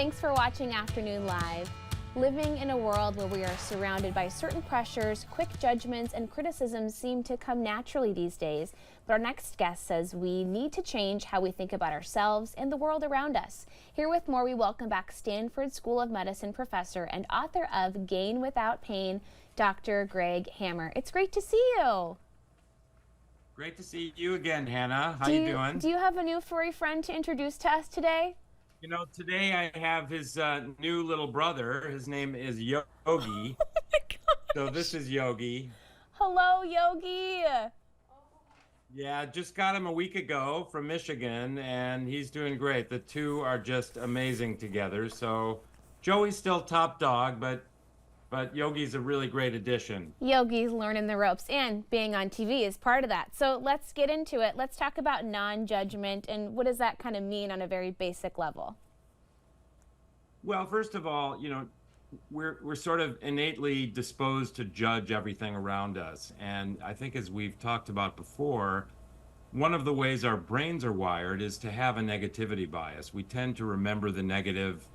Thanks for watching Afternoon Live. Living in a world where we are surrounded by certain pressures, quick judgments, and criticisms seem to come naturally these days. But our next guest says we need to change how we think about ourselves and the world around us. Here with more, we welcome back Stanford School of Medicine professor and author of Gain Without Pain, Dr. Greg Hammer. It's great to see you. Great to see you again, Hannah. How you doing? Do you have a new furry friend to introduce to us today? You know, today I have his new little brother. His name is Yogi. Oh my gosh. So this is Yogi. Hello, Yogi. Yeah, just got him a week ago from Michigan, and he's doing great. The two are just amazing together. So Joey's still top dog, but Yogi's a really great addition. Yogi's learning the ropes, and being on TV is part of that. So let's get into it. Let's talk about non-judgment, and what does that kind of mean on a very basic level? Well, first of all, you know, we're sort of innately disposed to judge everything around us. And I think, as we've talked about before, one of the ways our brains are wired is to have a negativity bias. We tend to remember the negative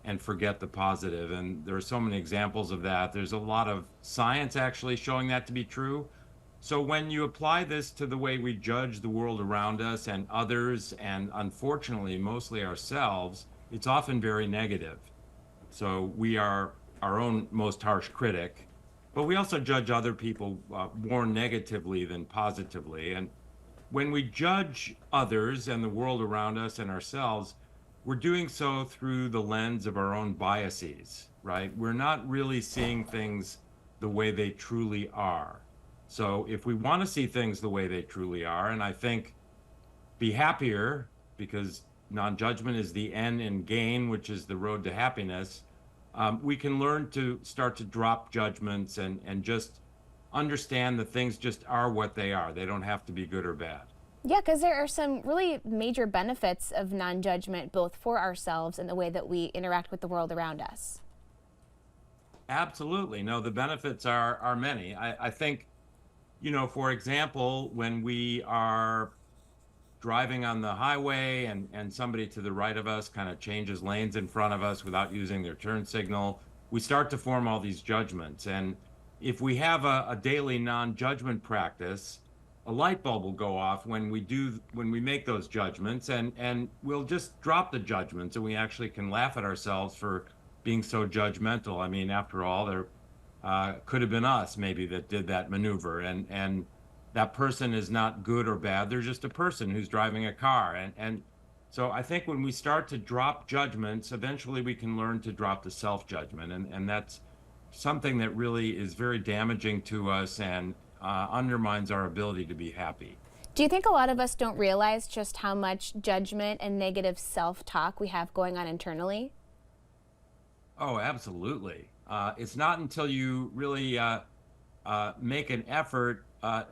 and forget the positive. And there are so many examples of that. There's a lot of science actually showing that to be true. So when you apply this to the way we judge the world around us and others, and unfortunately, mostly ourselves, it's often very negative. So we are our own most harsh critic, but we also judge other people more negatively than positively. And when we judge others and the world around us and ourselves, we're doing so through the lens of our own biases, right? We're not really seeing things the way they truly are. So if we want to see things the way they truly are, and I think be happier, because non-judgment is the end in gain, which is the road to happiness, we can learn to start to drop judgments and just understand that things just are what they are. They don't have to be good or bad. Yeah, because there are some really major benefits of non-judgment, both for ourselves and the way that we interact with the world around us. Absolutely. No, the benefits are many. I think, you know, for example, when we are driving on the highway and somebody to the right of us kind of changes lanes in front of us without using their turn signal, we start to form all these judgments. And if we have a daily non-judgment practice, a light bulb will go off when we make those judgments, and we'll just drop the judgments, and we actually can laugh at ourselves for being so judgmental. I mean, after all, there could have been us maybe that did that maneuver, and that person is not good or bad. They're just a person who's driving a car. And so I think when we start to drop judgments, eventually we can learn to drop the self-judgment, and that's something that really is very damaging to us and undermines our ability to be happy. Do you think a lot of us don't realize just how much judgment and negative self-talk we have going on internally? Oh, absolutely. It's not until you really make an effort,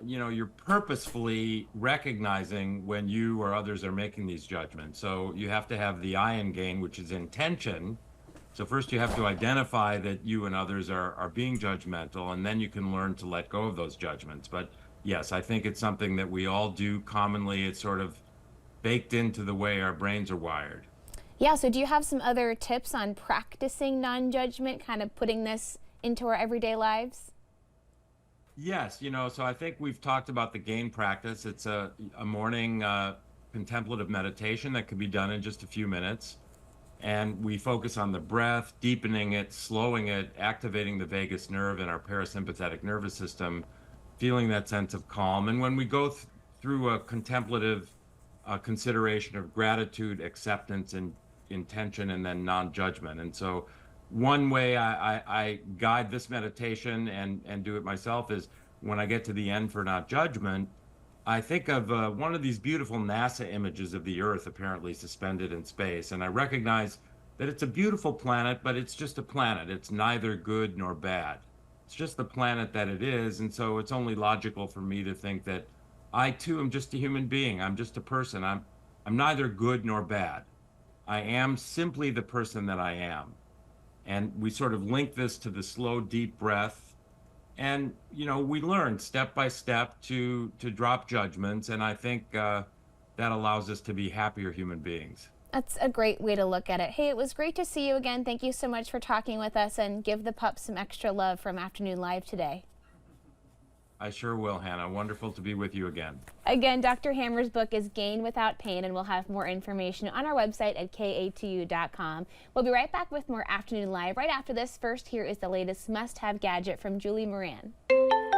you know, you're purposefully recognizing when you or others are making these judgments. So you have to have the I in gain, which is intention. So first you have to identify that you and others are being judgmental, and then you can learn to let go of those judgments. But yes, I think it's something that we all do commonly. It's sort of baked into the way our brains are wired. Yeah, so do you have some other tips on practicing non-judgment, kind of putting this into our everyday lives? Yes, you know, so I think we've talked about the gain practice. It's a morning contemplative meditation that can be done in just a few minutes. And we focus on the breath, deepening it, slowing it, activating the vagus nerve in our parasympathetic nervous system, feeling that sense of calm. And when we go through a contemplative consideration of gratitude, acceptance, and intention, and then non-judgment. And so one way I guide this meditation and do it myself is when I get to the end for not judgment, I think of one of these beautiful NASA images of the Earth apparently suspended in space. And I recognize that it's a beautiful planet, but it's just a planet. It's neither good nor bad. It's just the planet that it is. And so it's only logical for me to think that I too am just a human being. I'm just a person. I'm neither good nor bad. I am simply the person that I am. And we sort of link this to the slow, deep breath. And, you know, we learn step by step to drop judgments. And I think that allows us to be happier human beings. That's a great way to look at it. Hey, it was great to see you again. Thank you so much for talking with us, and give the pups some extra love from Afternoon Live today. I sure will, Hannah. Wonderful to be with you again. Again, Dr. Hammer's book is Gain Without Pain, and we'll have more information on our website at ka2u.com. We'll be right back with more Afternoon Live right after this. First, here is the latest must-have gadget from Julie Moran.